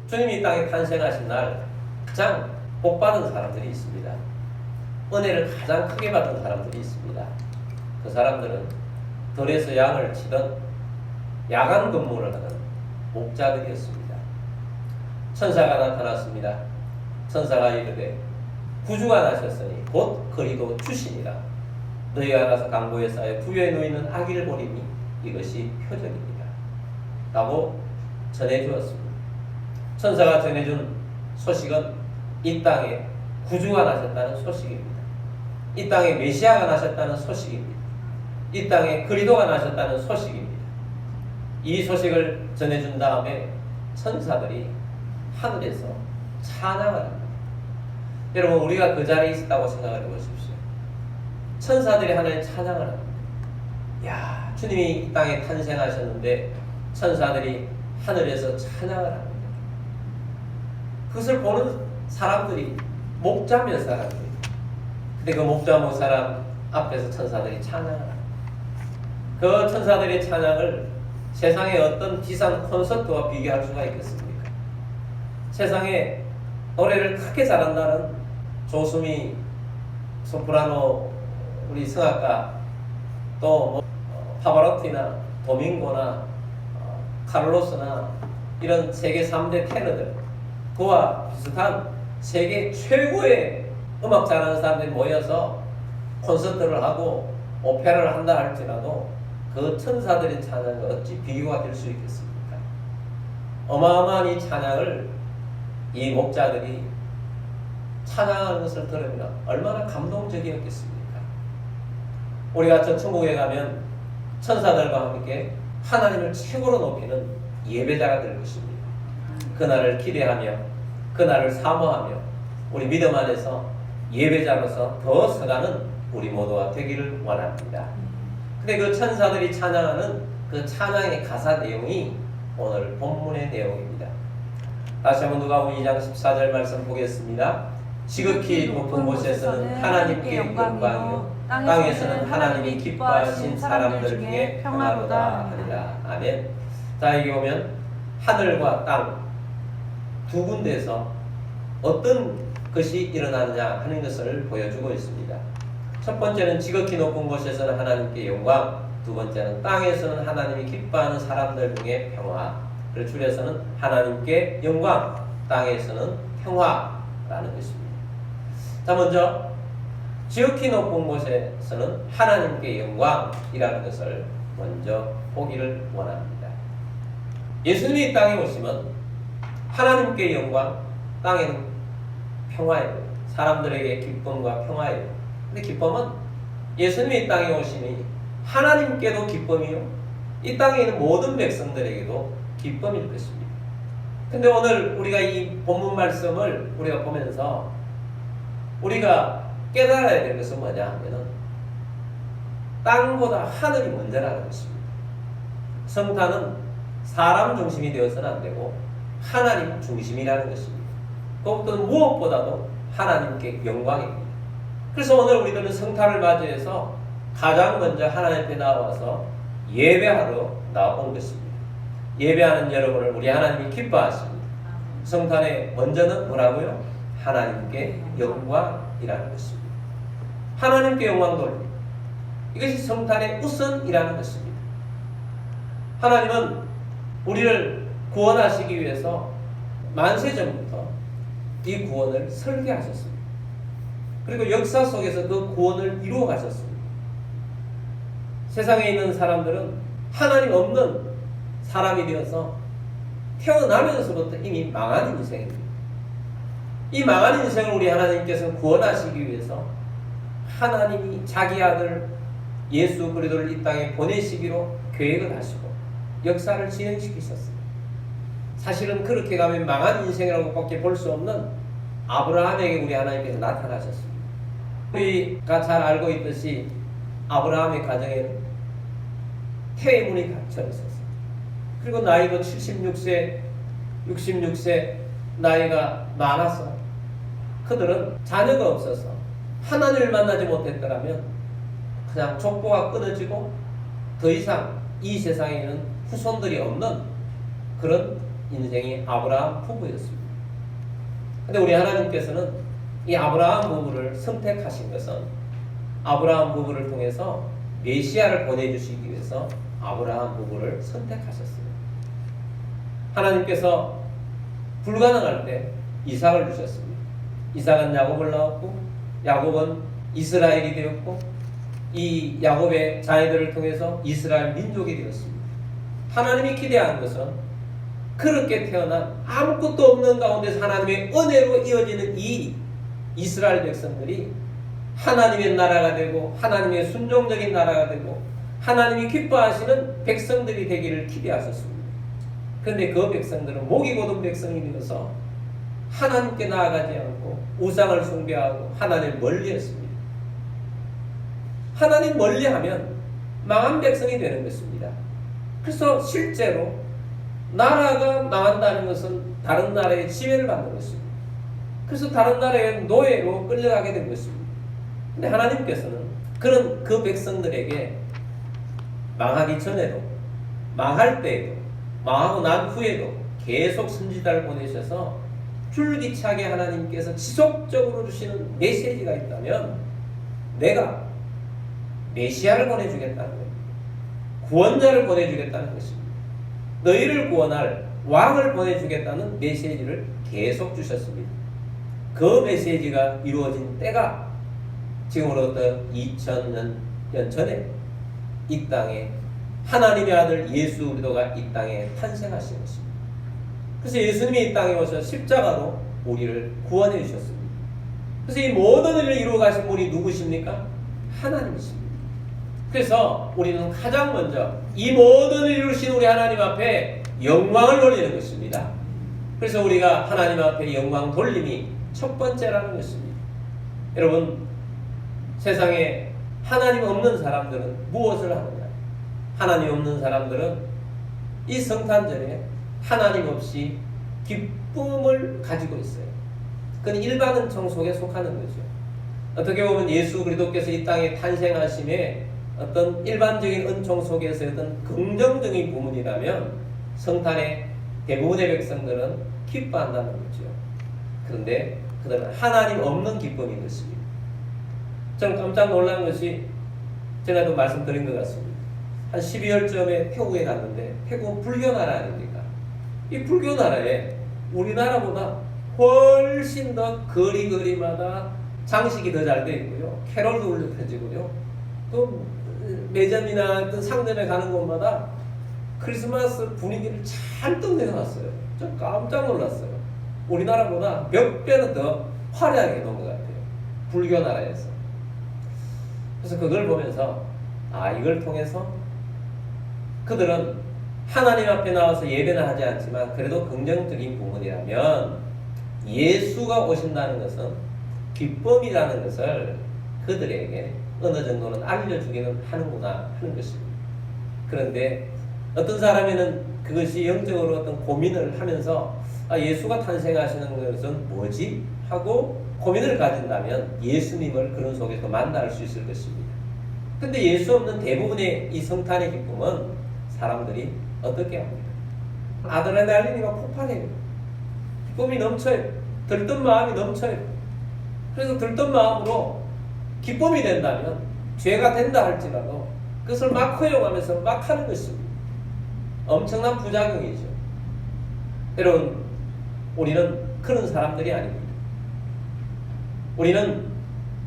주님이 이 땅에 탄생하신 날 가장 복받은 사람들이 있습니다. 은혜를 가장 크게 받은 사람들이 있습니다. 그 사람들은 들에서 양을 치던 야간 근무를 하는 목자들이었습니다. 천사가 나타났습니다. 천사가 이르되 구주가 나셨으니 곧 그리도 주시니라. 너희가 가서 강보에 쌓여 부유에 누이는 아기를 보리니 이것이 표적입니다. 라고 전해주었습니다. 천사가 전해준 소식은 이 땅에 구주가 나셨다는 소식입니다. 이 땅에 메시아가 나셨다는 소식입니다. 이 땅에 그리도가 나셨다는 소식입니다. 이 소식을 전해준 다음에 천사들이 하늘에서 찬양을 합니다. 여러분, 우리가 그 자리에 있었다고 생각해 보십시오. 천사들이 하나님 찬양을 합니다. 야, 주님이 이 땅에 탄생하셨는데 천사들이 하늘에서 찬양을 합니다. 그것을 보는 사람들이 목자 몇 사람이에요. 근데 그 목자 몇 사람 앞에서 천사들이 찬양을 합니다. 그 천사들의 찬양을 세상의 어떤 비싼 콘서트와 비교할 수가 있겠습니까? 세상에 노래를 크게 잘한다는 조수미, 소프라노, 우리 성악가, 또 파바로티나 도밍고나 카를로스나 이런 세계 3대 테너들, 그와 비슷한 세계 최고의 음악 잘하는 사람들이 모여서 콘서트를 하고 오페라를 한다 할지라도 그 천사들의 찬양이 어찌 비교가 될 수 있겠습니까? 어마어마한 이 찬양을 이 목자들이 찬양하는 것을 들으면 얼마나 감동적이었겠습니까? 우리가 저 천국에 가면 천사들과 함께 하나님을 최고로 높이는 예배자가 될 것입니다. 그날을 기대하며 그날을 사모하며 우리 믿음 안에서 예배자로서 더 서가는 우리 모두가 되기를 원합니다. 근데 그 천사들이 찬양하는 그 찬양의 가사 내용이 오늘 본문의 내용입니다. 다시 한번 누가복음 2장 14절 말씀 보겠습니다. 지극히 높은 곳에서는 하나님께 영광이요 땅에서는 하나님이 기뻐하신 사람들 중에 평화로다 하리라. 아멘. 자, 여기 보면 하늘과 땅 두 군데에서 어떤 것이 일어나느냐 하는 것을 보여주고 있습니다. 첫 번째는 지극히 높은 곳에서는 하나님께 영광, 두 번째는 땅에서는 하나님이 기뻐하는 사람들 중에 평화를 줄여서는 하나님께 영광, 땅에서는 평화라는 것입니다. 자, 먼저 지극히 높은 곳에서는 하나님께 영광이라는 것을 먼저 보기를 원합니다. 예수님이 이 땅에 오시면 하나님께 영광, 땅에는 평화예요. 사람들에게 기쁨과 평화예요. 근데 기쁨은 예수님이 이 땅에 오시니 하나님께도 기쁨이요, 이 땅에 있는 모든 백성들에게도 기쁨일 것입니다. 근데 오늘 우리가 이 본문 말씀을 우리가 보면서 우리가 깨달아야 될 것은 뭐냐 하면은 땅보다 하늘이 먼저라는 것입니다. 성탄은 사람 중심이 되어서는 안 되고 하나님 중심이라는 것입니다. 그것도 무엇보다도 하나님께 영광입니다. 그래서 오늘 우리들은 성탄을 맞이해서 가장 먼저 하나님 앞에 나와서 예배하러 나온 것입니다. 예배하는 여러분을 우리 하나님이 기뻐하십니다. 성탄의 먼저는 뭐라고요? 하나님께 영광이라는 것입니다. 하나님께 영광 돌립니다. 이것이 성탄의 우선이라는 것입니다. 하나님은 우리를 구원하시기 위해서 만세전부터 이 구원을 설계하셨습니다. 그리고 역사 속에서 그 구원을 이루어 가셨습니다. 세상에 있는 사람들은 하나님 없는 사람이 되어서 태어나면서부터 이미 망한 인생입니다. 이 망한 인생을 우리 하나님께서 구원하시기 위해서 하나님이 자기 아들 예수 그리스도를 이 땅에 보내시기로 계획을 하시고 역사를 진행시키셨습니다. 사실은 그렇게 가면 망한 인생이라고 밖에 볼 수 없는 아브라함에게 우리 하나님께서 나타나셨습니다. 우리가 잘 알고 있듯이 아브라함의 가정에는 태문이 갇혀 있었습니다. 그리고 나이도 76세, 66세 나이가 많아서 그들은 자녀가 없어서 하나님을 만나지 못했더라면 그냥 족보가 끊어지고 더 이상 이 세상에는 후손들이 없는 그런 인생이 아브라함 부부였습니다. 근데 우리 하나님께서는 이 아브라함 부부를 선택하신 것은 아브라함 부부를 통해서 메시아를 보내주시기 위해서 아브라함 부부를 선택하셨습니다. 하나님께서 불가능할 때 이삭을 주셨습니다. 이삭은 야곱을 낳았고 야곱은 이스라엘이 되었고 이 야곱의 자녀들을 통해서 이스라엘 민족이 되었습니다. 하나님이 기대한 것은 그렇게 태어난 아무것도 없는 가운데서 하나님의 은혜로 이어지는 이 이스라엘 백성들이 하나님의 나라가 되고 하나님의 순종적인 나라가 되고 하나님이 기뻐하시는 백성들이 되기를 기대하셨습니다. 그런데 그 백성들은 목이 곧은 백성이 되어서 하나님께 나아가지 않고 우상을 숭배하고 하나님을 멀리했습니다. 하나님 멀리하면 망한 백성이 되는 것입니다. 그래서 실제로 나라가 망한다는 것은 다른 나라의 지배를 받는 것입니다. 그래서 다른 나라의 노예로 끌려가게 된 것입니다. 근데 하나님께서는 그런 그 백성들에게 망하기 전에도 망할 때에도 망하고 난 후에도 계속 선지자를 보내셔서 줄기차게 하나님께서 지속적으로 주시는 메시지가 있다면 내가 메시아를 보내주겠다는 겁니다. 구원자를 보내주겠다는 것입니다. 너희를 구원할 왕을 보내주겠다는 메시지를 계속 주셨습니다. 그 메시지가 이루어진 때가 지금으로부터 2000년 전에 이 땅에 하나님의 아들 예수 그리스도가 이 땅에 탄생하신 것입니다. 그래서 예수님이 이 땅에 오셔서 십자가로 우리를 구원해 주셨습니다. 그래서 이 모든 일을 이루어 가신 분이 누구십니까? 하나님이십니다. 그래서 우리는 가장 먼저 이 모든 일을 이루신 우리 하나님 앞에 영광을 돌리는 것입니다. 그래서 우리가 하나님 앞에 영광 돌림이 첫 번째라는 것입니다. 여러분, 세상에 하나님 없는 사람들은 무엇을 하느냐? 하나님 없는 사람들은 이 성탄절에 하나님 없이 기쁨을 가지고 있어요. 그건 일반 은총 속에 속하는 거죠. 어떻게 보면 예수 그리스도께서 이 땅에 탄생하심에 어떤 일반적인 은총 속에서 어떤 긍정적인 부분이라면 성탄의 대부분의 백성들은 기뻐한다는 거죠. 그런데 그들은 하나님 없는 기쁨인 것입니다. 저는 깜짝 놀란 것이 전에도 말씀드린 것 같습니다. 한 12월쯤에 태국에 갔는데 태국은 불교 나라 아닙니까? 이 불교 나라에 우리나라보다 훨씬 더 거리마다 장식이 더 잘 되어 있고요. 캐롤도 울려 펴지고요. 또 매점이나 어떤 상점에 가는 곳마다 크리스마스 분위기를 잔뜩 내놨어요. 좀 깜짝 놀랐어요. 우리나라보다 몇 배는 더 화려하게 놓은 것 같아요. 불교 나라에서. 그래서 그걸 보면서 이걸 통해서 그들은 하나님 앞에 나와서 예배는 하지 않지만 그래도 긍정적인 부분이라면 예수가 오신다는 것은 기쁨이라는 것을 그들에게 어느 정도는 알려주기는 하는구나 하는 것입니다. 그런데 어떤 사람에는 그것이 영적으로 어떤 고민을 하면서 예수가 탄생하시는 것은 뭐지? 하고 고민을 가진다면 예수님을 그런 속에서 만날 수 있을 것입니다. 근데 예수 없는 대부분의 이 성탄의 기쁨은 사람들이 어떻게 합니까? 아드레날린이 막 폭발해요. 기쁨이 넘쳐요. 들뜬 마음이 넘쳐요. 그래서 들뜬 마음으로 기쁨이 된다면 죄가 된다 할지라도 그것을 막 허용하면서 막 하는 것입니다. 엄청난 부작용이죠. 여러분, 우리는 그런 사람들이 아닙니다. 우리는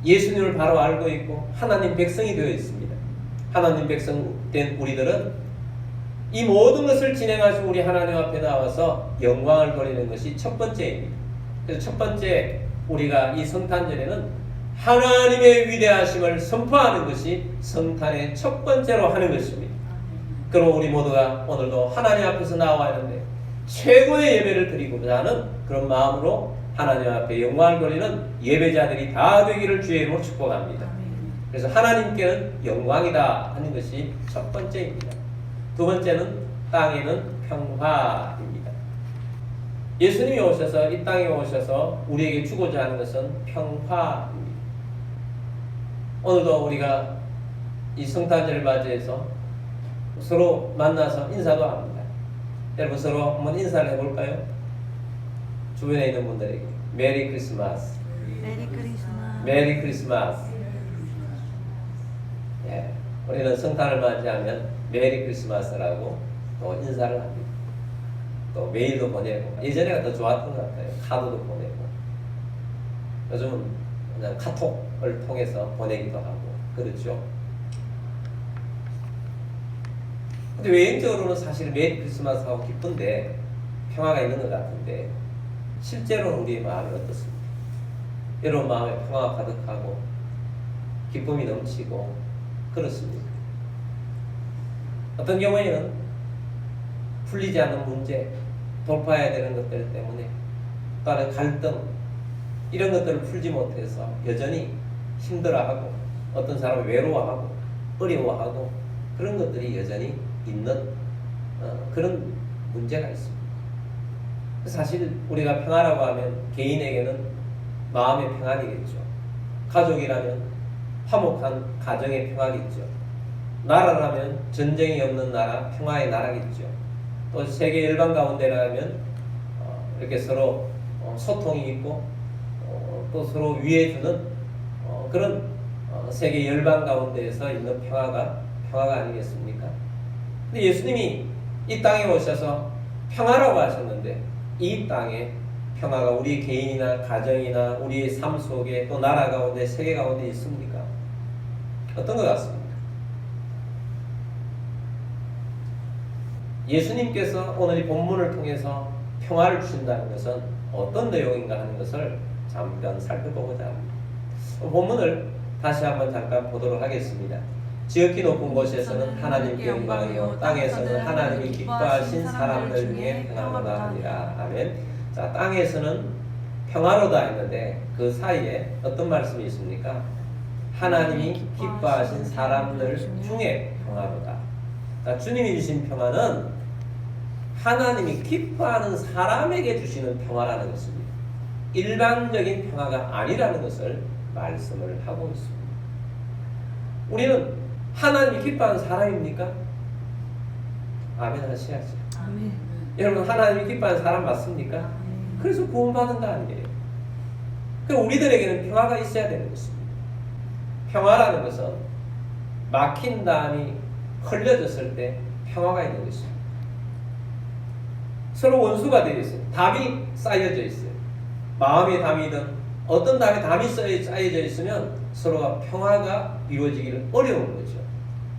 예수님을 바로 알고 있고 하나님 백성이 되어 있습니다. 하나님 백성 된 우리들은 이 모든 것을 진행하신 우리 하나님 앞에 나와서 영광을 돌리는 것이 첫 번째입니다. 그래서 첫 번째 우리가 이 성탄절에는 하나님의 위대하심을 선포하는 것이 성탄의 첫 번째로 하는 것입니다. 그럼 우리 모두가 오늘도 하나님 앞에서 나와야 하는데 최고의 예배를 드리고자 하는 그런 마음으로 하나님 앞에 영광을 돌리는 예배자들이 다 되기를 주의 이름으로 축복합니다. 그래서 하나님께는 영광이다 하는 것이 첫 번째입니다. 두 번째는 땅에는 평화입니다. 예수님이 오셔서 이 땅에 오셔서 우리에게 주고자 하는 것은 평화입니다. 오늘도 우리가 이 성탄절을 맞이해서 서로 만나서 인사도 합니다. 여러분 서로 한번 인사를 해볼까요? 주변에 있는 분들에게 메리 크리스마스. 메리 크리스마스. 메리 크리스마스. 예, 우리는 성탄을 맞이하면 메리 크리스마스라고 또 인사를 합니다. 또 메일도 보내고, 예전에가 더 좋았던 것 같아요. 카드도 보내고. 요즘은 그냥 카톡을 통해서 보내기도 하고 그렇죠. 근데 외형적으로는 사실 메리 크리스마스하고 기쁜데 평화가 있는 것 같은데 실제로는 우리의 마음이 어떻습니까? 여러분 마음에 평화가 가득하고 기쁨이 넘치고 그렇습니까? 어떤 경우에는 풀리지 않는 문제, 돌파해야 되는 것들 때문에 다른 갈등 이런 것들을 풀지 못해서 여전히 힘들어하고 어떤 사람은 외로워하고 어려워하고 그런 것들이 여전히 있는 그런 문제가 있습니다. 사실 우리가 평화라고 하면 개인에게는 마음의 평안이겠죠. 가족이라면 화목한 가정의 평화겠죠. 나라라면 전쟁이 없는 나라, 평화의 나라겠죠. 또 세계 열방 가운데라면 이렇게 서로 소통이 있고 또 서로 위해주는 그런 세계 열방 가운데에서 있는 평화가 아니겠습니까? 근데 예수님이 이 땅에 오셔서 평화라고 하셨는데 이 땅에 평화가 우리 개인이나 가정이나 우리의 삶 속에 또 나라 가운데 세계 가운데 있습니까? 어떤 것 같습니까? 예수님께서 오늘 이 본문을 통해서 평화를 주신다는 것은 어떤 내용인가 하는 것을 잠깐 살펴보고자 합니다. 본문을 다시 한번 잠깐 보도록 하겠습니다. 지극히 높은 곳에서는 하나님께 영광이요 땅에서는 하나님이 기뻐하신 사람들 중에 평화로다 하니라. 아멘. 자, 땅에서는 평화로다 했는데 그 사이에 어떤 말씀이 있습니까? 하나님이 기뻐하신 사람들 중에 평화로다. 자, 주님이 주신 평화는 하나님이 기뻐하는 사람에게 주시는 평화라는 것입니다. 일반적인 평화가 아니라는 것을 말씀을 하고 있습니다. 우리는 하나님이 기뻐하는 사람입니까? 아멘 하셔야죠. 아멘. 여러분 하나님이 기뻐하는 사람 맞습니까? 아멘. 그래서 구원받은 거 아니에요. 그럼 우리들에게는 평화가 있어야 되는 것입니다. 평화라는 것은 막힌 담이 흘려졌을 때 평화가 있는 것입니다. 서로 원수가 되어 있어요. 담이 쌓여져 있어요. 마음의 담이든 어떤 담이 쌓여져 있으면 서로가 평화가 이루어지기를 어려운 거죠.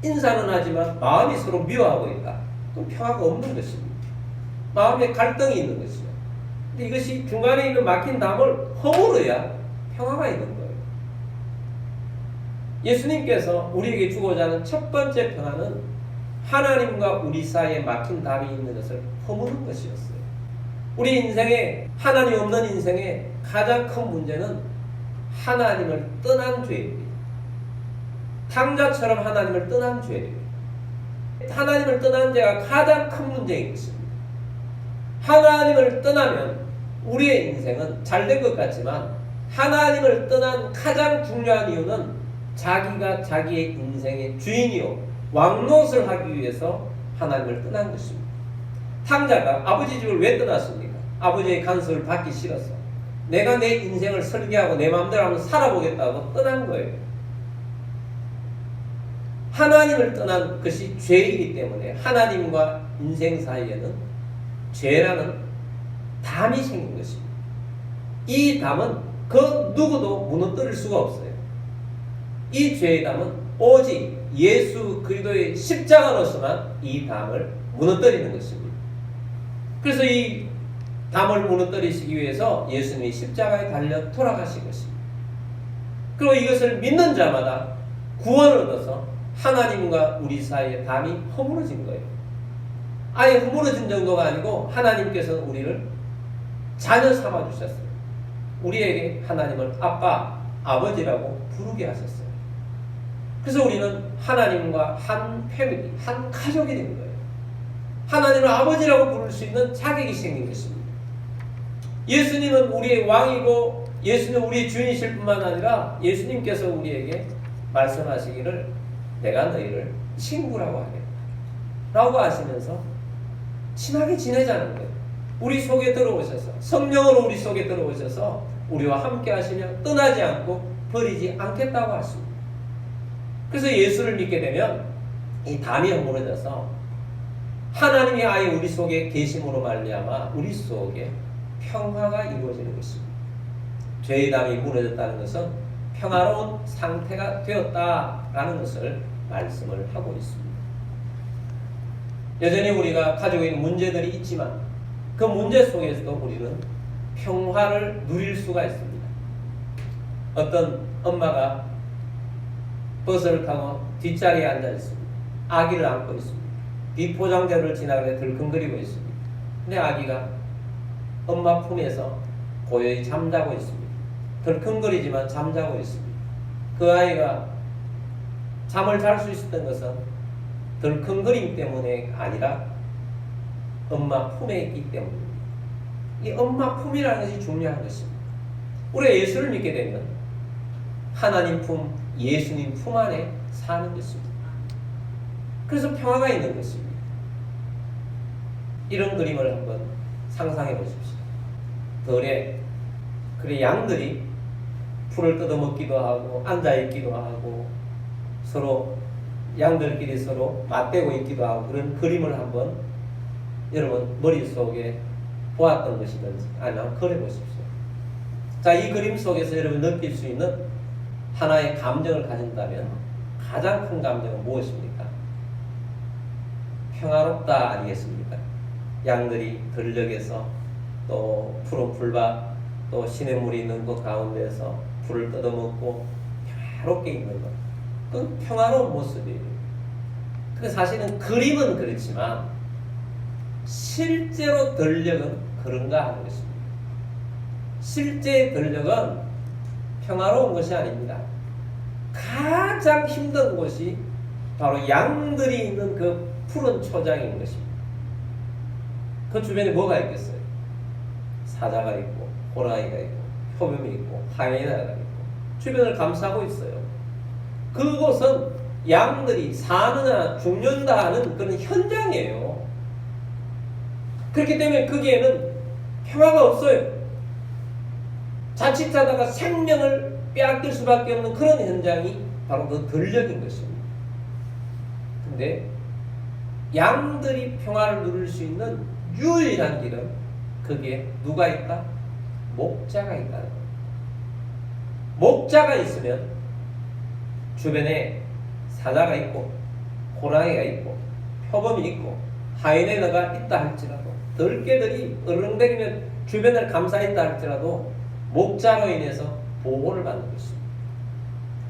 인사는 하지만 마음이 서로 미워하고 있다. 그럼 평화가 없는 것입니다. 마음에 갈등이 있는 것이죠. 근데 이것이 중간에 있는 막힌 담을 허물어야 평화가 있는 거예요. 예수님께서 우리에게 주고자 하는 첫 번째 평화는 하나님과 우리 사이에 막힌 담이 있는 것을 허무는 것이었어요. 우리 인생에 하나님 없는 인생의 가장 큰 문제는 하나님을 떠난 죄입니다. 탕자처럼 하나님을 떠난 죄예요. 하나님을 떠난 죄가 가장 큰 문제인 것입니다. 하나님을 떠나면 우리의 인생은 잘된 것 같지만 하나님을 떠난 가장 중요한 이유는 자기가 자기의 인생의 주인이요 왕노릇을 하기 위해서 하나님을 떠난 것입니다. 탕자가 아버지 집을 왜 떠났습니까? 아버지의 간섭을 받기 싫어서 내가 내 인생을 설계하고 내 마음대로 한번 살아보겠다고 떠난 거예요. 하나님을 떠난 것이 죄이기 때문에 하나님과 인생 사이에는 죄라는 담이 생긴 것입니다. 이 담은 그 누구도 무너뜨릴 수가 없어요. 이 죄의 담은 오직 예수 그리스도의 십자가로서만 이 담을 무너뜨리는 것입니다. 그래서 이 담을 무너뜨리시기 위해서 예수님이 십자가에 달려 돌아가신 것입니다. 그리고 이것을 믿는 자마다 구원을 얻어서 하나님과 우리 사이의 담이 허물어진 거예요. 아예 허물어진 정도가 아니고 하나님께서는 우리를 자녀 삼아주셨어요. 우리에게 하나님을 아빠, 아버지라고 부르게 하셨어요. 그래서 우리는 하나님과 한 패밀리, 한 가족이 된 거예요. 하나님을 아버지라고 부를 수 있는 자격이 생긴 것입니다. 예수님은 우리의 왕이고 예수님은 우리의 주인이실 뿐만 아니라 예수님께서 우리에게 말씀하시기를 내가 너희를 친구라고 하겠다 라고 하시면서 친하게 지내자는 거예요. 우리 속에 들어오셔서 성령으로 우리 속에 들어오셔서 우리와 함께 하시며 떠나지 않고 버리지 않겠다고 하십니다. 그래서 예수를 믿게 되면 이 담이 허물어져서 하나님이 아예 우리 속에 계심으로 말미암아 우리 속에 평화가 이루어지는 것입니다. 죄의 담이 무너졌다는 것은 평화로운 상태가 되었다라는 것을 말씀을 하고 있습니다. 여전히 우리가 가지고 있는 문제들이 있지만 그 문제 속에서도 우리는 평화를 누릴 수가 있습니다. 어떤 엄마가 버스를 타고 뒷자리에 앉아 있습니다. 아기를 안고 있습니다. 비포장도로를 지나가며 들컹거리고 있습니다. 근데 아기가 엄마 품에서 고요히 잠자고 있습니다. 덜컹거리지만 잠자고 있습니다. 그 아이가 잠을 잘 수 있었던 것은 덜컹거림 때문에 아니라 엄마 품에 있기 때문입니다. 이 엄마 품이라는 것이 중요한 것입니다. 우리가 예수를 믿게 되면 하나님 품, 예수님 품 안에 사는 것입니다. 그래서 평화가 있는 것입니다. 이런 그림을 한번 상상해 보십시오. 들에 그래 양들이 풀을 뜯어먹기도 하고 앉아있기도 하고 서로 양들끼리 서로 맞대고 있기도 하고 그런 그림을 한번 여러분 머릿속에 보았던 것이든지 아니면 그려보십시오. 자, 이 그림 속에서 여러분 느낄 수 있는 하나의 감정을 가진다면 가장 큰 감정은 무엇입니까? 평화롭다 아니겠습니까? 양들이 들녘에서 또 푸른 풀밭 또 시냇물이 있는 곳 가운데서 풀을 뜯어먹고 평화롭게 있는 것. 그건 평화로운 모습이에요. 근데 사실은 그림은 그렇지만 실제로 들녘은 그런가 하는 것입니다. 실제 들녘은 평화로운 것이 아닙니다. 가장 힘든 곳이 바로 양들이 있는 그 푸른 초장인 것입니다. 그 주변에 뭐가 있겠어요? 사자가 있고 호랑이가 있고 표범이 있고 하이에나가 있고 주변을 감싸고 있어요. 그곳은 양들이 사느냐 죽는다 하는 그런 현장이에요. 그렇기 때문에 거기에는 평화가 없어요. 자칫하다가 생명을 빼앗길 수밖에 없는 그런 현장이 바로 그 들녘인 것입니다. 근데 양들이 평화를 누릴 수 있는 유일한 길은 거기에 누가 있다? 목자가 있다는 거예요. 목자가 있으면 주변에 사자가 있고 호랑이가 있고 표범이 있고 하이에나가 있다 할지라도 들개들이 으르렁대리며 주변을 감싸있다 할지라도 목자로 인해서 보호를 받는 것입니다.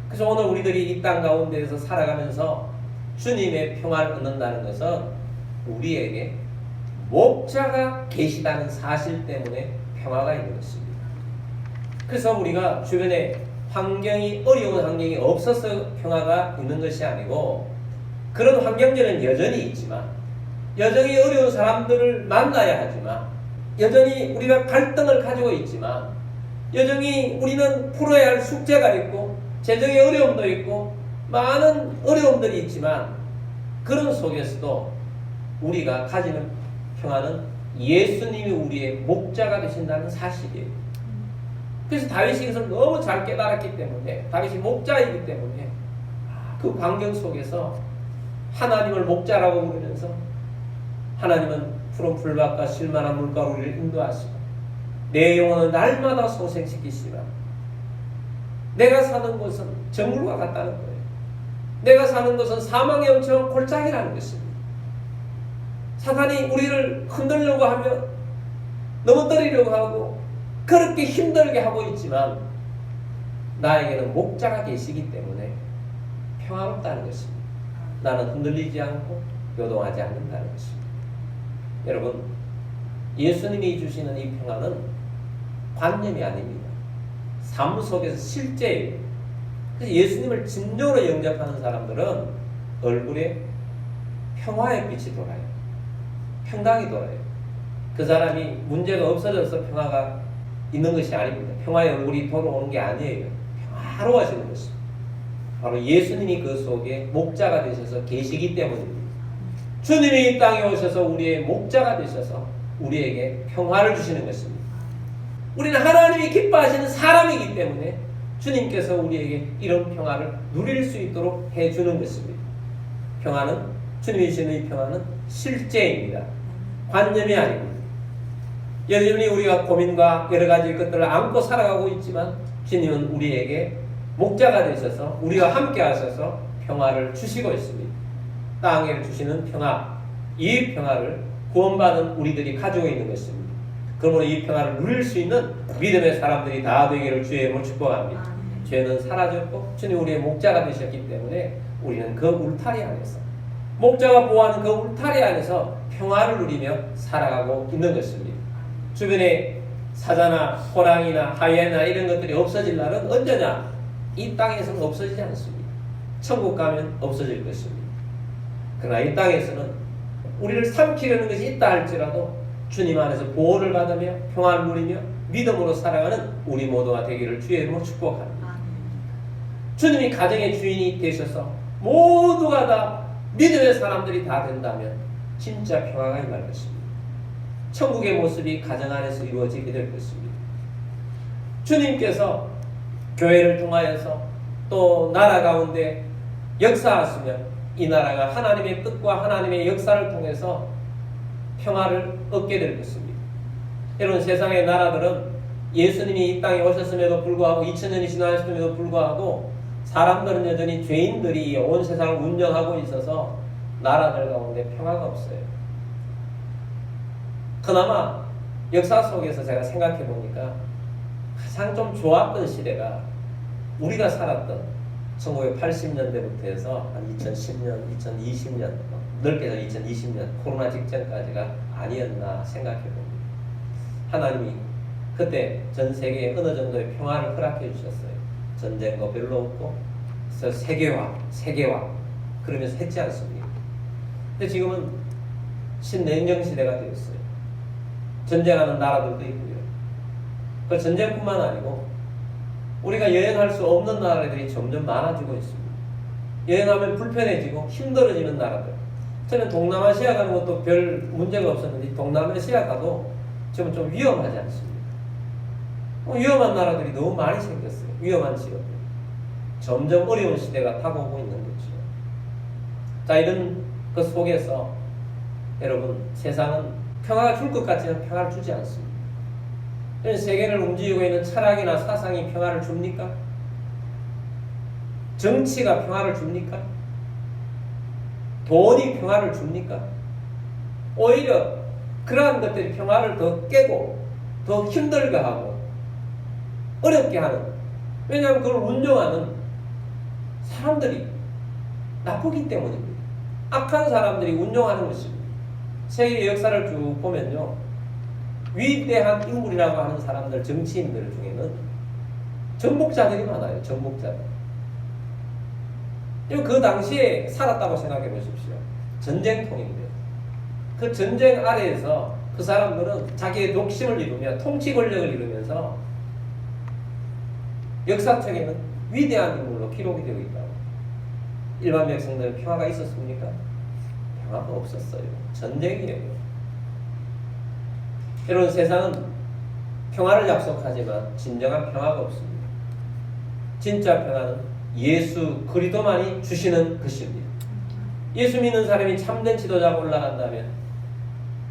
그래서 오늘 우리들이 이 땅 가운데에서 살아가면서 주님의 평화를 얻는다는 것은 우리에게 목자가 계시다는 사실 때문에 평화가 있는 것입니다. 그래서 우리가 주변에 환경이 어려운 환경이 없어서 평화가 있는 것이 아니고 그런 환경들은 여전히 있지만 여전히 어려운 사람들을 만나야 하지만 여전히 우리가 갈등을 가지고 있지만 여전히 우리는 풀어야 할 숙제가 있고 재정의 어려움도 있고 많은 어려움들이 있지만 그런 속에서도 우리가 가지는 평화는 예수님이 우리의 목자가 되신다는 사실이에요. 그래서 다윗이 이것을 너무 잘 깨달았기 때문에 다윗이 목자이기 때문에 그 환경 속에서 하나님을 목자라고 부르면서 하나님은 푸른 풀밭과 실만한 물가루를 인도하시고 내 영혼을 날마다 소생시키시라. 내가 사는 곳은 정글과 같다는 거예요. 내가 사는 곳은 사망의 엄청 골짜기라는 것입니다. 사탄이 우리를 흔들려고 하며 넘어뜨리려고 하고 그렇게 힘들게 하고 있지만 나에게는 목자가 계시기 때문에 평화롭다는 것입니다. 나는 흔들리지 않고 요동하지 않는다는 것입니다. 여러분, 예수님이 주시는 이 평화는 관념이 아닙니다. 삶 속에서 실제예요. 그래서 예수님을 진정으로 영접하는 사람들은 얼굴에 평화의 빛이 돌아요. 평강이 돌아요. 그 사람이 문제가 없어져서 평화가 있는 것이 아닙니다. 평화의 얼굴이 돌아오는 게 아니에요. 평화로워지는 것입니다. 바로 예수님이 그 속에 목자가 되셔서 계시기 때문입니다. 주님이 이 땅에 오셔서 우리의 목자가 되셔서 우리에게 평화를 주시는 것입니다. 우리는 하나님이 기뻐하시는 사람이기 때문에 주님께서 우리에게 이런 평화를 누릴 수 있도록 해주는 것입니다. 평화는, 주님이 주시는 이 평화는 실제입니다. 관념이 아닙니다. 여전히 우리가 고민과 여러 가지 것들을 안고 살아가고 있지만 주님은 우리에게 목자가 되셔서 우리와 함께 하셔서 평화를 주시고 있습니다. 땅에 주시는 평화, 이 평화를 구원받은 우리들이 가지고 있는 것입니다. 그러므로 이 평화를 누릴 수 있는 믿음의 사람들이 다 되기를 주의 이름으로 축복합니다. 죄는 사라졌고 주님 우리의 목자가 되셨기 때문에 우리는 그 울타리 안에서, 목자가 보호하는 그 울타리 안에서 평화를 누리며 살아가고 있는 것입니다. 주변에 사자나 호랑이나 하이에나 이런 것들이 없어질 날은 언제냐? 이 땅에서는 없어지지 않습니다. 천국 가면 없어질 것입니다. 그러나 이 땅에서는 우리를 삼키려는 것이 있다 할지라도 주님 안에서 보호를 받으며 평안을 누리며 믿음으로 살아가는 우리 모두가 되기를 주의 이름으로 축복합니다. 주님이 가정의 주인이 되셔서 모두가 다 믿음의 사람들이 다 된다면 진짜 평화가 임할 것입니다. 천국의 모습이 가정 안에서 이루어지게 될 것입니다. 주님께서 교회를 통하여서 또 나라 가운데 역사하시면 이 나라가 하나님의 뜻과 하나님의 역사를 통해서 평화를 얻게 될 것입니다. 여러분, 세상의 나라들은 예수님이 이 땅에 오셨음에도 불구하고 2000년이 지나셨음에도 불구하고 사람들은 여전히 죄인들이 온 세상을 운영하고 있어서 나라들 가운데 평화가 없어요. 그나마 역사 속에서 제가 생각해 보니까 가장 좀 좋았던 시대가 우리가 살았던 1980년대부터 해서 한 2010년, 2020년, 넓게 해서 2020년 코로나 직전까지가 아니었나 생각해 봅니다. 하나님이 그때 전 세계에 어느 정도의 평화를 허락해 주셨어요. 전쟁도 별로 없고 그래서 세계화 그러면서 했지 않습니까? 근데 지금은 신냉정 시대가 되었어요. 전쟁하는 나라들도 있고요. 그 전쟁뿐만 아니고 우리가 여행할 수 없는 나라들이 점점 많아지고 있습니다. 여행하면 불편해지고 힘들어지는 나라들. 저는 동남아시아 가는 것도 별 문제가 없었는데 동남아시아 가도 지금 좀 위험하지 않습니까? 위험한 나라들이 너무 많이 생겼어요. 위험한 지역들. 점점 어려운 시대가 다가오고 있는 거죠. 자, 이런 그 속에서 여러분, 세상은 평화가 줄 것 같지만 평화를 주지 않습니다. 세계를 움직이고 있는 철학이나 사상이 평화를 줍니까? 정치가 평화를 줍니까? 돈이 평화를 줍니까? 오히려 그러한 것들이 평화를 더 깨고 더 힘들게 하고 어렵게 하는, 왜냐하면 그걸 운영하는 사람들이 나쁘기 때문입니다. 악한 사람들이 운영하는 것입니다. 세계의 역사를 쭉 보면요, 위대한 인물이라고 하는 사람들, 정치인들 중에는 정복자들이 많아요. 정복자들. 그 당시에 살았다고 생각해 보십시오. 전쟁통인데 그 전쟁 아래에서 그 사람들은 자기의 독심을 이루며 통치 권력을 이루면서 역사책에는 위대한 인물로 기록이 되고 있다고. 일반 백성들은 평화가 있었습니까? 평화가 없었어요. 전쟁이에요. 여러분, 세상은 평화를 약속하지만 진정한 평화가 없습니다. 진짜 평화는 예수 그리스도만이 주시는 것입니다. 예수 믿는 사람이 참된 지도자가 올라간다면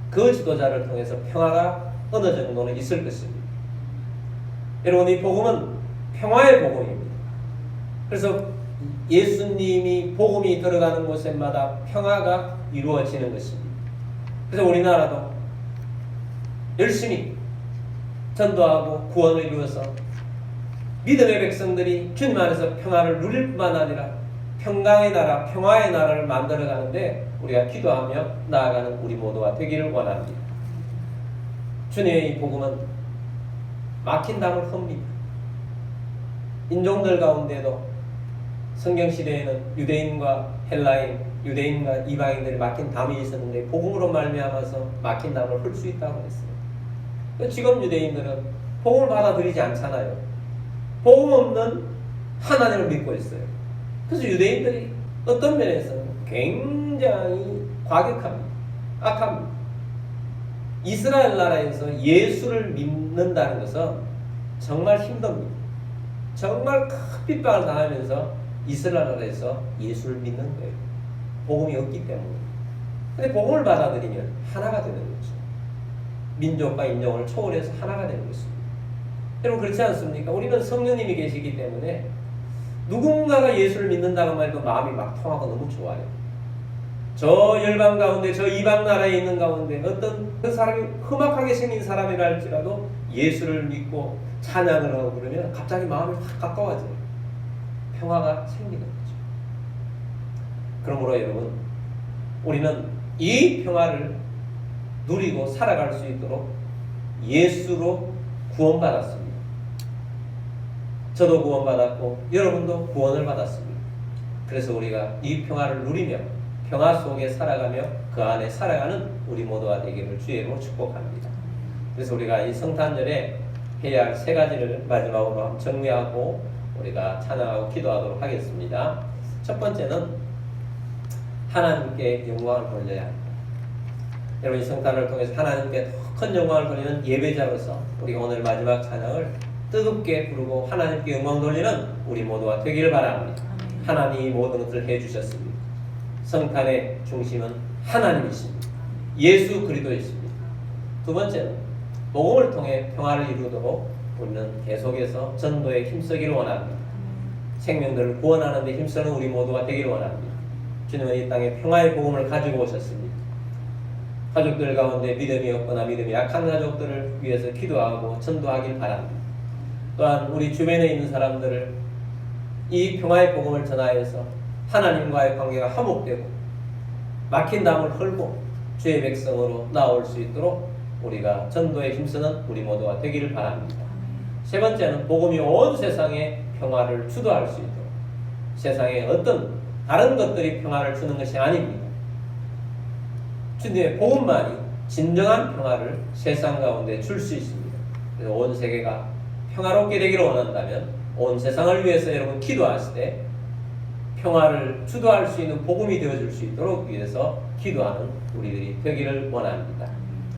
그 지도자를 통해서 평화가 어느 정도는 있을 것입니다. 여러분, 이 복음은 평화의 복음입니다. 그래서 예수님이 복음이 들어가는 곳마다 평화가 이루어지는 것입니다. 그래서 우리나라도 열심히 전도하고 구원을 이루어서 믿음의 백성들이 주님 안에서 평화를 누릴 뿐만 아니라 평강의 나라, 평화의 나라를 만들어가는데 우리가 기도하며 나아가는 우리 모두가 되기를 원합니다. 주님의 이 복음은 막힌 담을 틉니다. 인종들 가운데도 성경시대에는 유대인과 헬라인, 유대인과 이방인들이 막힌 담이 있었는데 복음으로 말미암아서 막힌 담을 헐 수 있다고 했어요. 지금 유대인들은 복음을 받아들이지 않잖아요. 복음 없는 하나님을 믿고 있어요. 그래서 유대인들이 어떤 면에서는 굉장히 과격합니다. 악합니다. 이스라엘 나라에서 예수를 믿는다는 것은 정말 힘듭니다. 정말 큰 핍박을 당하면서 이스라엘 나라에서 예수를 믿는 거예요. 복음이 없기 때문에. 근데 복음을 받아들이면 하나가 되는 거죠. 민족과 인종을 초월해서 하나가 되는 것입니다. 여러분 그렇지 않습니까? 우리는 성령님이 계시기 때문에 누군가가 예수를 믿는다고 말도 마음이 막 통하고 너무 좋아요. 저 열방 가운데, 저 이방 나라에 있는 가운데 어떤 그 사람이 험악하게 생긴 사람이라 할지라도 예수를 믿고 찬양을 하고 그러면 갑자기 마음이 확 가까워져요. 평화가 생기는 거죠. 그러므로 여러분, 우리는 이 평화를 누리고 살아갈 수 있도록 예수로 구원받았습니다. 저도 구원받았고 여러분도 구원을 받았습니다. 그래서 우리가 이 평화를 누리며 평화 속에 살아가며 그 안에 살아가는 우리 모두가 되기를 주의 이름으로 축복합니다. 그래서 우리가 이 성탄절에 해야 할 세 가지를 마지막으로 정리하고 우리가 찬양하고 기도하도록 하겠습니다. 첫 번째는 하나님께 영광을 돌려야 합니다. 여러분 이 성탄을 통해서 하나님께 더 큰 영광을 돌리는 예배자로서 우리가 오늘 마지막 찬양을 뜨겁게 부르고 하나님께 영광 돌리는 우리 모두가 되기를 바랍니다. 하나님이 모든 것을 해주셨습니다. 성탄의 중심은 하나님이십니다. 예수 그리스도이십니다. 두 번째는 복음을 통해 평화를 이루도록 우리는 계속해서 전도에 힘쓰기를 원합니다. 생명들을 구원하는 데 힘쓰는 우리 모두가 되기를 원합니다. 주님은 이 땅에 평화의 복음을 가지고 오셨습니다. 가족들 가운데 믿음이 없거나 믿음이 약한 가족들을 위해서 기도하고 전도하길 바랍니다. 또한 우리 주변에 있는 사람들을 이 평화의 복음을 전하여서 하나님과의 관계가 화목되고 막힌 담을 헐고 주의 백성으로 나올 수 있도록 우리가 전도에 힘쓰는 우리 모두가 되기를 바랍니다. 세 번째는 복음이 온 세상에 평화를 주도할 수 있도록 세상에 어떤 다른 것들이 평화를 주는 것이 아닙니다. 주님의 복음만이 진정한 평화를 세상 가운데 줄 수 있습니다. 그래서 온 세계가 평화롭게 되기를 원한다면 온 세상을 위해서 여러분 기도하실 때 평화를 주도할 수 있는 복음이 되어줄 수 있도록 위해서 기도하는 우리들이 되기를 원합니다.